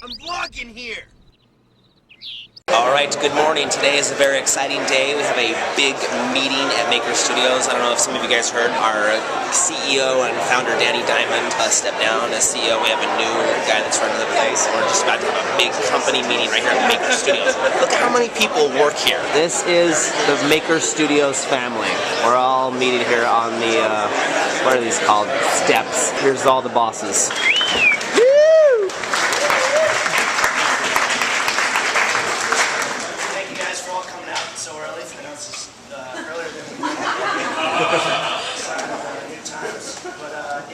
I'm vlogging here. Alright, good morning. Today is a very exciting day. We have a big meeting at Maker Studios. I don't know if some of you guys heard, our CEO and founder Danny Diamond stepped down as CEO. We have a new guy that's running the place. We're just about to have a big company meeting right here at Maker Studios. Look how many people work here. This is the Maker Studios family. We're all meeting here on the, what are these called? Steps. Here's all the bosses.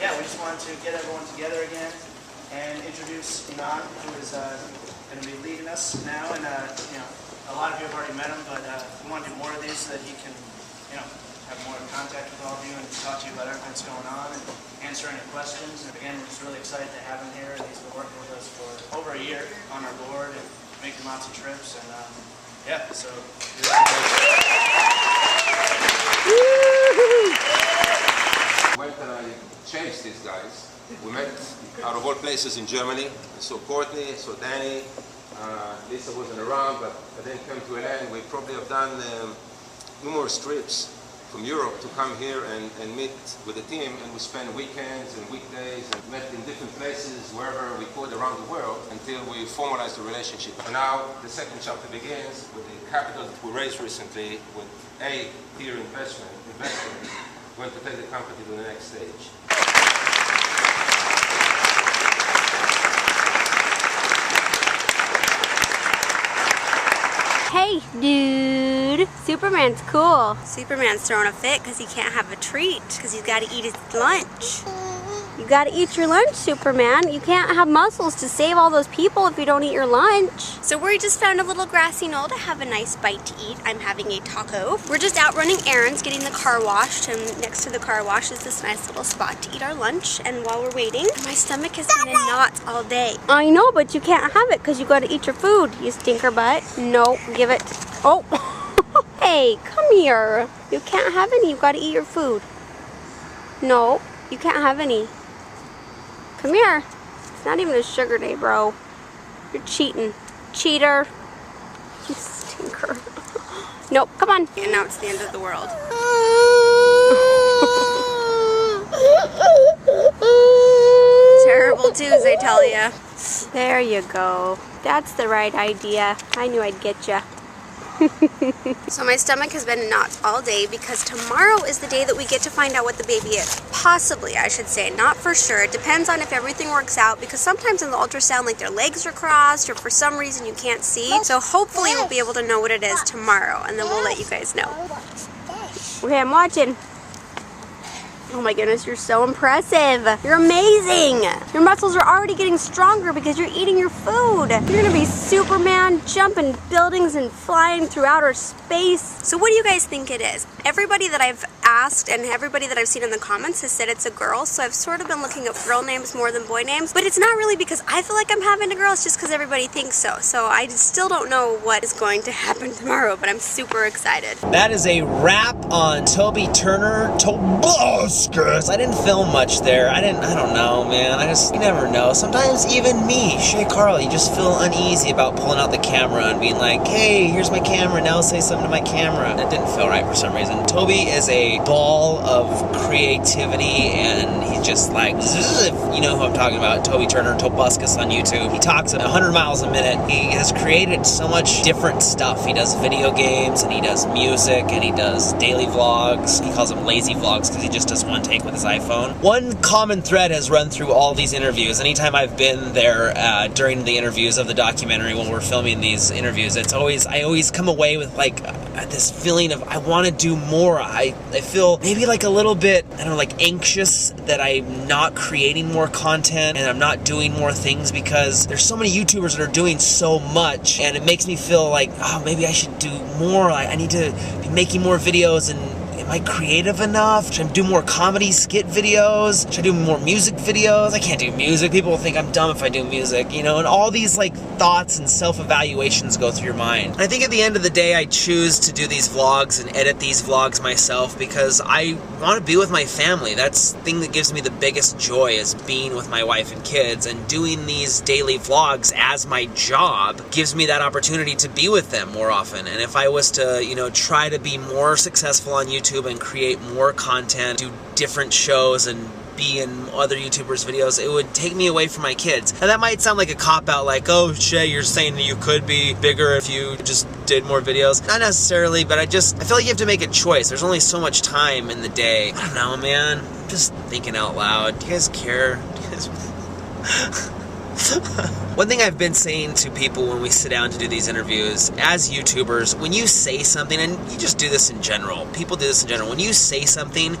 Yeah, we just wanted to get everyone together again and introduce Iman, who is going to be leading us now. And you know, a lot of you have already met him, but we want to do more of these so that he can, you know, have more contact with all of you and talk to you about everything that's going on and answer any questions. And again, we're just really excited to have him here. He's been working with us for over a year on our board and making lots of trips. And yeah, so. When I chased these guys, we met out of all places in Germany. I saw Courtney, saw Danny, Lisa wasn't around, but I then came to LA, and we probably have done numerous trips from Europe to come here and meet with the team, and we spent weekends and weekdays and met in different places wherever we could around the world until we formalized the relationship. And now the second chapter begins with the capital that we raised recently with A-tier investment going to take the company to the next stage. Hey, dude. Superman's cool. Superman's throwing a fit because he can't have a treat because he's got to eat his lunch. You got to eat your lunch, Superman. You can't have muscles to save all those people if you don't eat your lunch. So we just found a little grassy knoll to have a nice bite to eat. I'm having a taco. We're just out running errands, getting the car washed, and next to the car wash is this nice little spot to eat our lunch. And while we're waiting, my stomach has been in knots all day. I know, but you can't have it because you got to eat your food, you stinker butt. No, give it. Oh, hey, come here. You can't have any. You got to eat your food. No, you can't have any. Come here. It's not even a sugar day, bro. You're cheating. Cheater. You stinker. Nope, come on. And now it's the end of the world. Terrible twos, I tell ya. There you go. That's the right idea. I knew I'd get ya. So my stomach has been in knots all day because tomorrow is the day that we get to find out what the baby is. Possibly, I should say, not for sure. It depends on if everything works out, because sometimes in the ultrasound, like, their legs are crossed or for some reason you can't see. So hopefully we'll be able to know what it is tomorrow, and then we'll let you guys know. Okay, I'm watching. Oh my goodness, you're so impressive. You're amazing. Your muscles are already getting stronger because you're eating your food. You're gonna be Superman, jumping buildings and flying through outer space. So what do you guys think it is? Everybody that I've asked and everybody that I've seen in the comments has said it's a girl, so I've sort of been looking up girl names more than boy names, but it's not really because I feel like I'm having a girl, it's just because everybody thinks so. So I still don't know what is going to happen tomorrow, but I'm super excited. That is a wrap on Toby Turner. I didn't film much there. I don't know, man. You never know. Sometimes even me, Shay Carl, you just feel uneasy about pulling out the camera and being like, hey, here's my camera, now say something to my camera. That didn't feel right for some reason. Toby is a ball of creativity, and he's just like, if you know who I'm talking about, Toby Turner, Tobuscus on YouTube. He talks at 100 miles a minute. He has created so much different stuff. He does video games, and he does music, and he does daily vlogs. He calls them lazy vlogs because he just does one take with his iPhone. One common thread has run through all these interviews. Anytime I've been there during the interviews of the documentary when we're filming these interviews, I always come away with like this feeling of I want to do more. I feel maybe like a little bit, I don't know, like anxious that I'm not creating more content and I'm not doing more things because there's so many YouTubers that are doing so much, and it makes me feel like, oh, maybe I should do more. I need to be making more videos and am I creative enough? Should I do more comedy skit videos? Should I do more music videos? I can't do music. People will think I'm dumb if I do music, you know, and all these like thoughts and self-evaluations go through your mind. And I think at the end of the day, I choose to do these vlogs and edit these vlogs myself because I want to be with my family. That's the thing that gives me the biggest joy, is being with my wife and kids, and doing these daily vlogs as my job gives me that opportunity to be with them more often. And if I was to, you know, try to be more successful on YouTube and create more content, do different shows and be in other YouTubers' videos, it would take me away from my kids. And that might sound like a cop-out, like, oh, Shay, you're saying that you could be bigger if you just did more videos. Not necessarily, but I feel like you have to make a choice. There's only so much time in the day. I don't know, man. I'm just thinking out loud. Do you guys care? Do you guys... One thing I've been saying to people when we sit down to do these interviews, as YouTubers, when you say something, and you just do this in general, people do this in general, when you say something,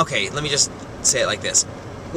okay, let me just say it like this. As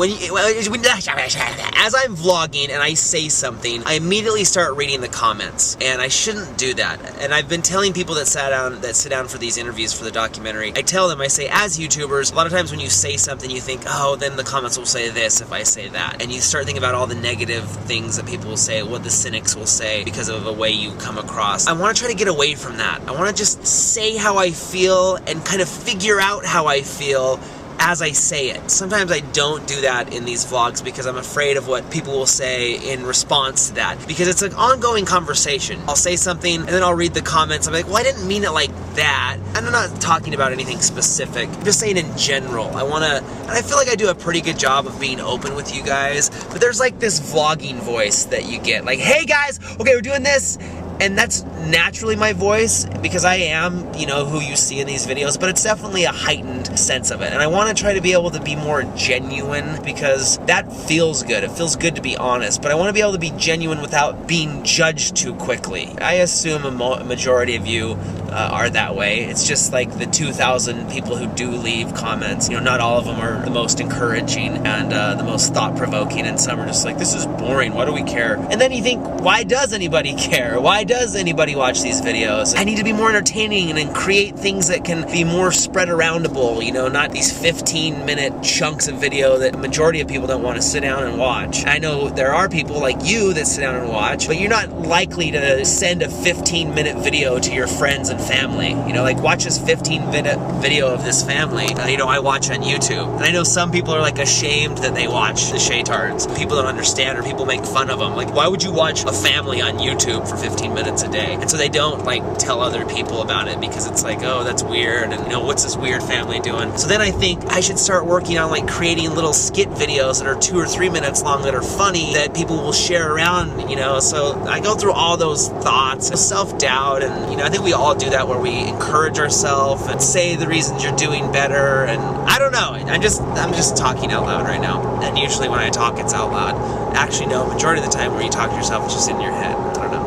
I'm vlogging and I say something, I immediately start reading the comments, and I shouldn't do that. And I've been telling people that sit down for these interviews for the documentary, I tell them, I say, as YouTubers, a lot of times when you say something, you think, oh, then the comments will say this if I say that. And you start thinking about all the negative things that people will say, what the cynics will say because of the way you come across. I want to try to get away from that. I want to just say how I feel and kind of figure out how I feel as I say it. Sometimes I don't do that in these vlogs because I'm afraid of what people will say in response to that, because it's an ongoing conversation. I'll say something and then I'll read the comments. I'm like, well, I didn't mean it like that. And I'm not talking about anything specific. I'm just saying in general. And I feel like I do a pretty good job of being open with you guys, but there's like this vlogging voice that you get, like, hey guys, okay, we're doing this. And that's naturally my voice because I am, you know, who you see in these videos, but it's definitely a heightened sense of it. And I want to try to be able to be more genuine because that feels good. It feels good to be honest, but I want to be able to be genuine without being judged too quickly. I assume a majority of you are that way. It's just like the 2,000 people who do leave comments. You know, not all of them are the most encouraging and the most thought-provoking, and some are just like, this is boring, why do we care? And then you think, why does anybody care? Why does anybody watch these videos? I need to be more entertaining and create things that can be more spread aroundable, you know, not these 15-minute chunks of video that the majority of people don't want to sit down and watch. I know there are people like you that sit down and watch, but you're not likely to send a 15-minute video to your friends and family. You know, like, watch this 15-minute video of this family. You know, I watch on YouTube. And I know some people are like ashamed that they watch the SHAYTARDS. People don't understand, or people make fun of them. Like, why would you watch a family on YouTube for 15 minutes a day? And so they don't like tell other people about it because it's like, oh, that's weird, and you know, what's this weird family doing? So then I think I should start working on like creating little skit videos that are 2 or 3 minutes long that are funny that people will share around, you know. So I go through all those thoughts, self-doubt, and you know, I think we all do that, where we encourage ourselves and say the reasons you're doing better. And I don't know, I'm just talking out loud right now, and usually when I talk it's out loud. Actually no, majority of the time when you talk to yourself it's just in your head. I don't know.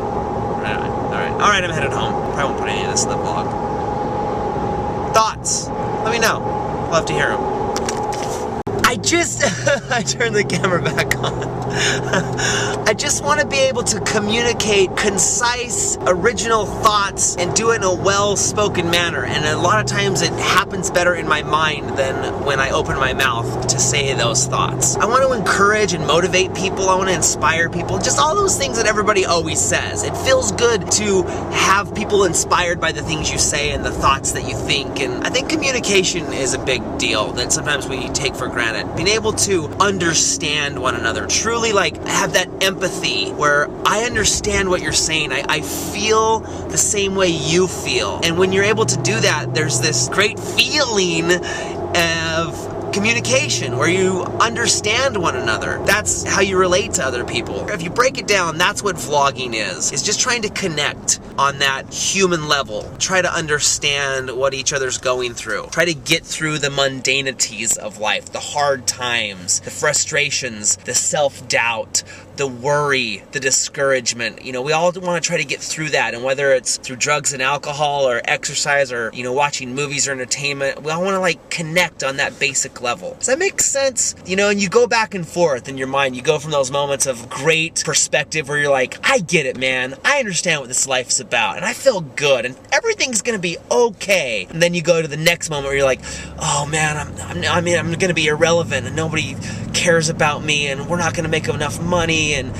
Alright, I'm headed home. Probably won't put any of this in the vlog. Thoughts? Let me know. I'll have to hear them. I turned the camera back on. I just want to be able to communicate concise, original thoughts and do it in a well-spoken manner. And a lot of times it happens better in my mind than when I open my mouth to say those thoughts. I want to encourage and motivate people. I want to inspire people. Just all those things that everybody always says. It feels good to have people inspired by the things you say and the thoughts that you think. And I think communication is a big deal that sometimes we take for granted. Being able to understand one another, truly like have that empathy where I understand what you're saying. I feel the same way you feel. And when you're able to do that, there's this great feeling of communication where you understand one another. That's how you relate to other people. If you break it down, that's what vlogging is just trying to connect on that human level. Try to understand what each other's going through. Try to get through the mundanities of life, the hard times, the frustrations, the self-doubt, the worry, the discouragement. You know, we all want to try to get through that, and whether it's through drugs and alcohol or exercise or, you know, watching movies or entertainment, we all want to like connect on that basic level. level. Does that make sense? You know, and you go back and forth in your mind. You go from those moments of great perspective where you're like, I get it, man. I understand what this life is about, and I feel good, and everything's gonna be okay. And then you go to the next moment where you're like, oh man, I'm gonna be irrelevant, and nobody cares about me, and we're not gonna make enough money, and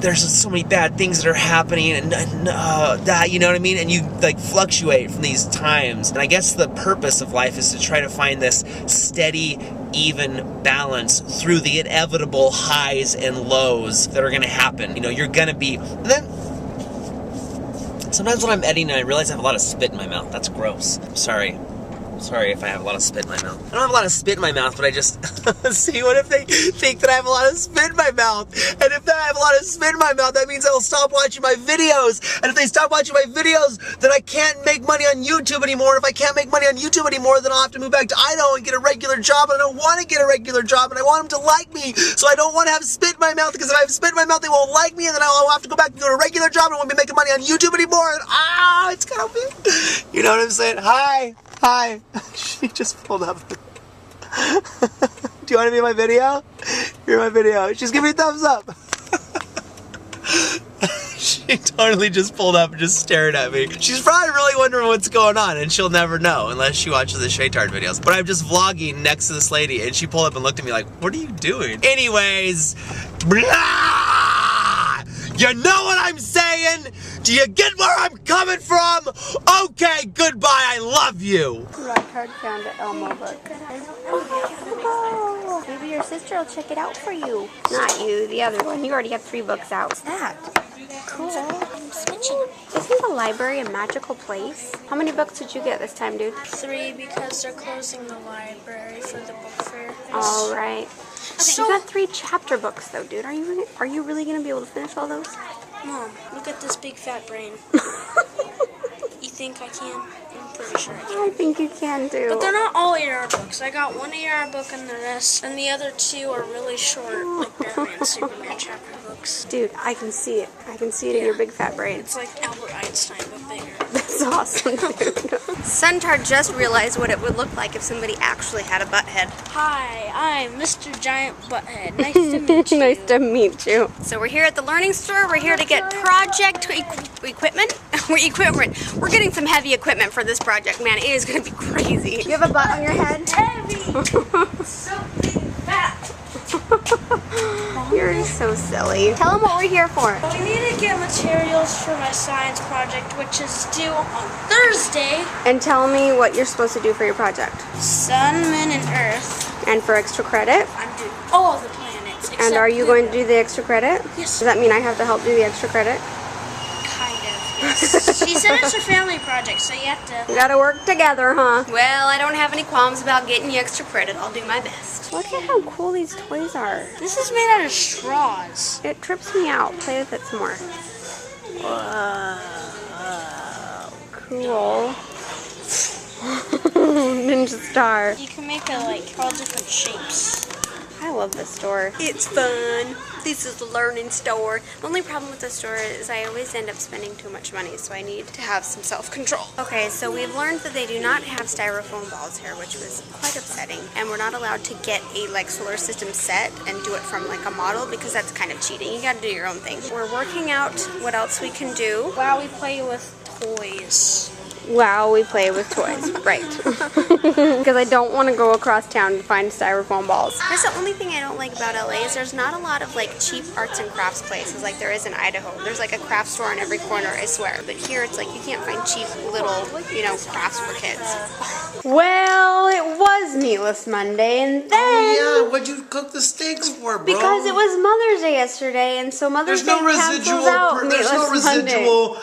there's so many bad things that are happening, and that, you know what I mean? And you like fluctuate from these times. And I guess the purpose of life is to try to find this steady, even balance through the inevitable highs and lows that are gonna happen. You know, you're gonna be, and then sometimes when I'm editing, I realize I have a lot of spit in my mouth. That's gross. I'm sorry. Sorry if I have a lot of spit in my mouth. I don't have a lot of spit in my mouth, but I just see, what if they think that I have a lot of spit in my mouth? And if I have a lot of spit in my mouth, that means they'll stop watching my videos. And if they stop watching my videos, then I can't make money on YouTube anymore. And if I can't make money on YouTube anymore, then I'll have to move back to Idaho and get a regular job. And I don't want to get a regular job, and I want them to like me. So I don't want to have spit in my mouth, because if I have spit in my mouth, they won't like me, and then I'll have to go back and go to a regular job, and I won't be making money on YouTube anymore. And it's gonna be, you know what I'm saying? Hi. She just pulled up. Do you want to be in my video? You're in my video. She's giving me a thumbs up. She totally just pulled up and just stared at me. She's probably really wondering what's going on, and she'll never know unless she watches the SHAYTARDS videos. But I'm just vlogging next to this lady, and she pulled up and looked at me like, what are you doing? Anyways, blah! You know what I'm saying? Do you get where I'm coming from? Okay, goodbye, I love you. Rock hard found an Elmo book. Oh, maybe your sister will check it out for you. Not you, the other one. You already have 3 books out. What's that? Cool. I'm switching. Isn't the library a magical place? How many books did you get this time, dude? 3, because they're closing the library for the book fair. All right. So, you got 3 chapter books though, dude. Are you really gonna be able to finish all those? Mom, look at this big fat brain. You think I can? I'm pretty sure I can. I think you can too. But they're not all 8-hour books. I got 1 8-hour book and the rest, and the other 2 are really short, like Batman, Superman chapter books. Dude, I can see it. I can see it in your big fat brain. It's like Albert Einstein, but bigger. That's awesome, dude. Suntard just realized what it would look like if somebody actually had a butt head. Hi, I'm Mr. Giant Butthead. Nice to meet you. Nice to meet you. So we're here at the Learning Store. We're here to get project equipment. We're getting some heavy equipment for this project, man. It is going to be crazy. You have a butt on your head? Heavy! So big, fat. You're so silly. Tell them what we're here for. We need to get materials for my science project, which is due on Thursday. And tell me what you're supposed to do for your project. Sun, Moon, and Earth. And for extra credit? I'm doing all the planets. And are you going to do the extra credit? Yes. Does that mean I have to help do the extra credit? Kind of, yes. She said it's a family project, so you have to... We gotta work together, huh? Well, I don't have any qualms about getting you extra credit. I'll do my best. Look at how cool these toys are. This is made out of straws. It trips me out. Play with it some more. Whoa. Cool. Ninja Star. You can make it like all different shapes. I love this store. It's fun. This is the Learning Store. The only problem with the store is I always end up spending too much money, so I need to have some self-control. Okay, so we've learned that they do not have styrofoam balls here, which was quite upsetting. And we're not allowed to get a solar system set and do it from like a model, because that's kind of cheating. You gotta do your own thing. We're working out what else we can do. Wow, we play with toys. Wow, we play with toys. Right. Because I don't want to go across town to find styrofoam balls. That's the only thing I don't like about LA is there's not a lot of like cheap arts and crafts places like there is in Idaho. There's like a craft store on every corner, I swear. But here it's like you can't find cheap little, crafts for kids. Well, it was Meatless Monday, and then... Oh yeah, what'd you cook the steaks for, bro? Because it was Mother's Day yesterday, and so Mother's Day cancels out There's no Meatless Monday. residual...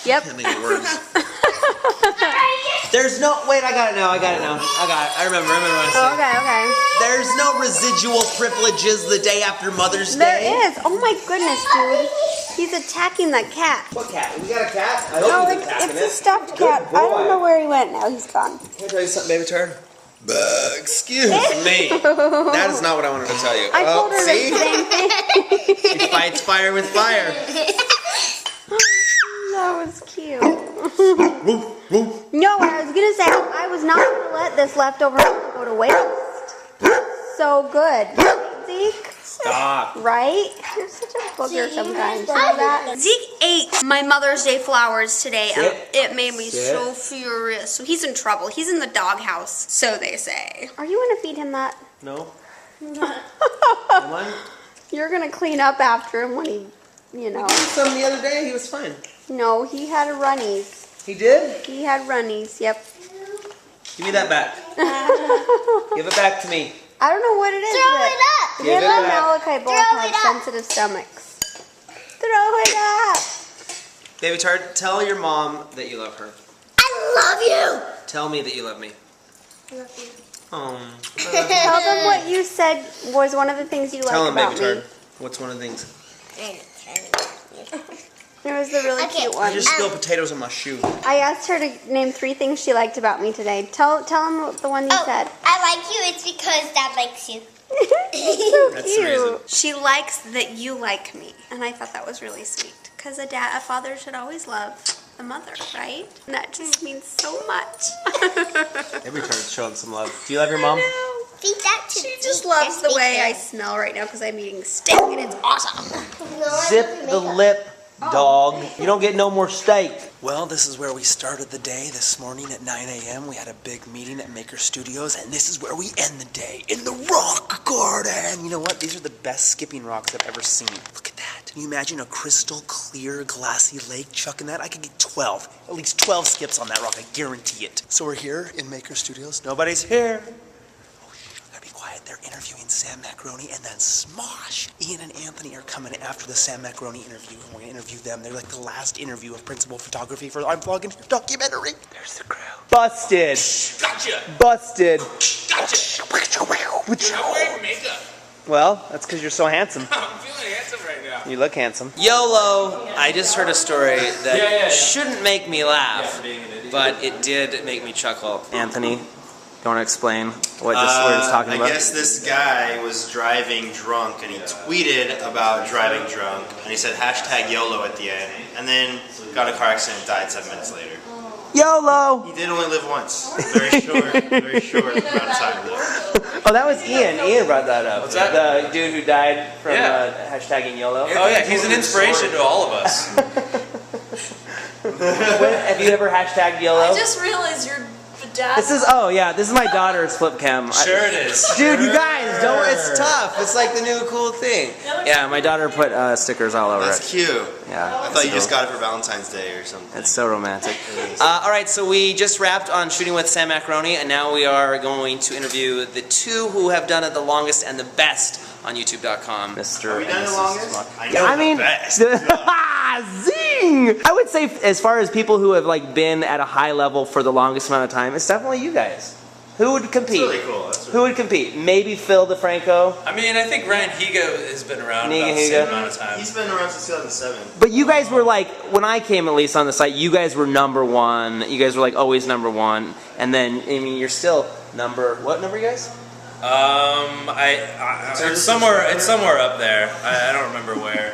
Yep. Can't think of words. There's no... Wait, I got it now. I remember what I said. Okay. There's no residual privileges the day after Mother's Day. There is. Oh my goodness, dude. He's attacking the cat. What cat? We got a cat? I No, hope he's attacking it's a stuffed cat. I don't know where he went now. He's gone. Can I tell you something, baby turd? Excuse me. That is not what I wanted to tell you. I told her see? the same thing. She fights fire with fire. That was cute. No, I was gonna say I was not gonna let this leftover go to waste. So good, Zeke. Stop. Right? You're such a booger sometimes. You know that? Zeke ate my Mother's Day flowers today. And it made me so furious. So he's in trouble. He's in the doghouse, so they say. Are you gonna feed him that? No. Come on. You're gonna clean up after him when he, you know. Some the other day, he was fine. No, he had a runnies. He did? He had runnies, yep. Give me that back. Give it back to me. I don't know what it is. Throw it up. Give Him it and back. Malachi both Throw have it up. sensitive stomachs. Throw it up. Baby Tart, tell your mom that you love her. I love Tell me that you love me. you. I love you. Tell them what you said was one of the things you Tell liked him, about Baby me. Tart. What's one of the things? It was the really Okay. cute I one. just spilled potatoes on my shoe. I asked her to name 3 things she liked about me today. Tell them the one you said. I like you. It's because Dad likes you. So That's the reason. cute. She likes that you like me, and I thought that was really sweet. Because a father should always love the mother, right? And that just means so much. Baby Tart's showing some love. Do you love your mom? Feed that to She Zeke just loves and the make way I him. smell right now because I'm eating steak and it's awesome. Zip the lip, dog. You don't get no more steak. Well, this is where we started the day this morning at 9 a.m. We had a big meeting at Maker Studios, and this is where we end the day, in the rock garden. You know what? These are the best skipping rocks I've ever seen. Look at that. Can you imagine a crystal clear, glassy lake chucking that? I could get 12, at least 12 skips on that rock. I guarantee it. So we're here in Maker Studios. Nobody's here. Quiet. They're interviewing Sam Macaroni and then Smosh. Ian and Anthony are coming after the Sam Macaroni interview, and we're going to interview them. They're like the last interview of principal photography for I'm Vlogging Your Documentary. There's the crew. Busted. Gotcha. Busted. Gotcha. I'm wearing makeup. Well, that's because you're so handsome. I'm feeling handsome right now. You look handsome. YOLO. I just heard a story that Yeah. shouldn't make me laugh, but it did make me chuckle. Anthony, you want to explain what we're just talking about? I guess this guy was driving drunk and he tweeted about driving drunk and he said hashtag YOLO at the end and then got in a car accident and died 7 minutes later. YOLO! He did only live once. Very short amount of time though. Oh, that was Ian. Ian brought that up. What's that? The dude who died from Yeah. hashtagging YOLO. Oh yeah, he's an inspiration to all of us. Have you ever hashtagged YOLO? I just realized you're the dad. This is this is my daughter's flip cam. Sure it is. Dude, you guys don't. It's tough. It's like the new cool thing. Yeah, my daughter put stickers all over That's it. cute. Yeah. I thought you just got it for Valentine's Day or something. It's so romantic. All right, so we just wrapped on shooting with Sam Macaroni, and now we are going to interview the 2 who have done it the longest and the best on YouTube.com. Mr. Are we and done the Mrs. longest? Smosh. I know I the mean, best. zing! I would say, as far as people who have like been at a high level for the longest amount of time, it's definitely you guys. Who would compete? That's really cool. That's really Who would compete? Maybe Phil DeFranco. I mean, I think Ryan Higa has been around Niga about the Higa. same amount of time. He's been around since 2007. But you guys were like, when I came at least on the site, you guys were number 1. You guys were like always number 1. And then, I mean, you're still what number, you guys? It's somewhere up there. I don't remember where.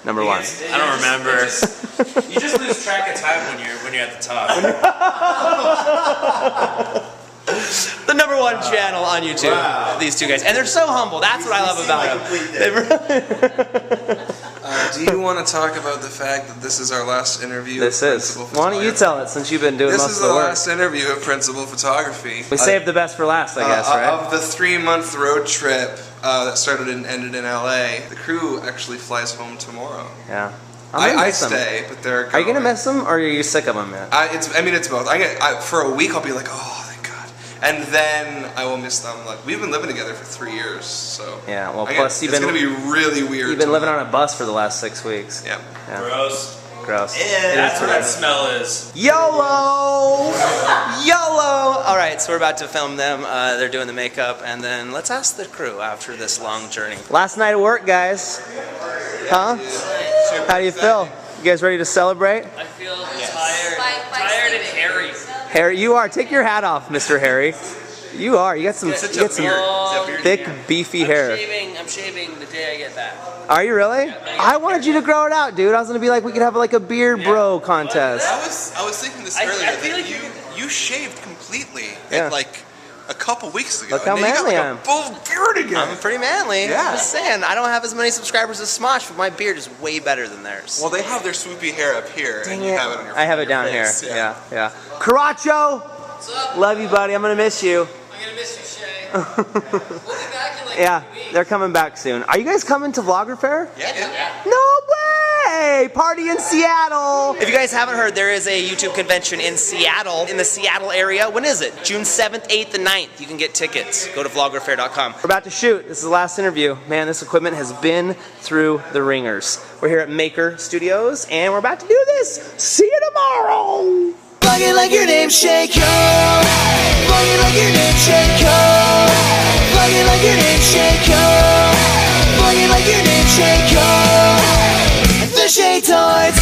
Number 1. I don't remember. You just lose track of time when you're at the top. The number 1 channel on YouTube. Wow. These 2 guys, and they're so humble. That's what I love about them. Do you want to talk about the fact that this is our last interview This of is. Principal Why don't you Photography? tell it since you've been doing This most is of the the work? last interview of Principal Photography. We saved the best for last, I guess, right? Of the 3-month road trip that started and ended in LA, the crew actually flies home tomorrow. Yeah. I'm gonna I miss them. stay, but they're Are you gonna going. miss them, or are you sick of them yet? It's both. For a week, I'll be like, oh, thank God. And then I will miss them. Like, we've been living together for 3 years, so. Yeah, well, I plus get- it's gonna be really weird. You've been to living not- on a bus for the last 6 weeks. Yeah. Yeah. Gross. Gross. That's what that smell is. YOLO! YOLO! All right, so we're about to film them. They're doing the makeup, and then let's ask the crew after this long journey. Last night of work, guys. Huh? How do you feel? You guys ready to celebrate? I feel tired. Tired and hairy. Harry, you are. Take your hat off, Mr. Harry. You are. You got some, Such you a got some beard. It's a beard thick, beard. beefy hair. I'm shaving the day I get back. Are you really? I wanted you to grow it out, dude. I was gonna be like, we could have like a beard bro contest. I was thinking this I earlier feel that like you shaved completely Yeah. like a couple weeks ago. Look how and then manly you I got am. like a full beard again. I'm pretty manly. Yeah. I'm just saying, I don't have as many subscribers as Smosh, but my beard is way better than theirs. Well, they have their swoopy hair up here, and you have it on your. I have it down face. here. Yeah. Caracho! What's up? Love you, buddy. I'm gonna miss you. I'm gonna miss you, Shay. We'll be back in like Yeah, 3 weeks. they're coming back soon. Are you guys coming to Vlogger Fair? Yeah. No way! Party in Seattle! If you guys haven't heard, there is a YouTube convention in Seattle, in the Seattle area. When is it? June 7th, 8th, and 9th. You can get tickets. Go to vloggerfair.com. We're about to shoot. This is the last interview. Man, this equipment has been through the ringers. We're here at Maker Studios, and we're about to do this. See you tomorrow! Plug it like your name's Shaker. Plug it like your name's Shaker. Plug it like your name's Shaker. Plug it like your name's Shaker. The SHAYTARDS.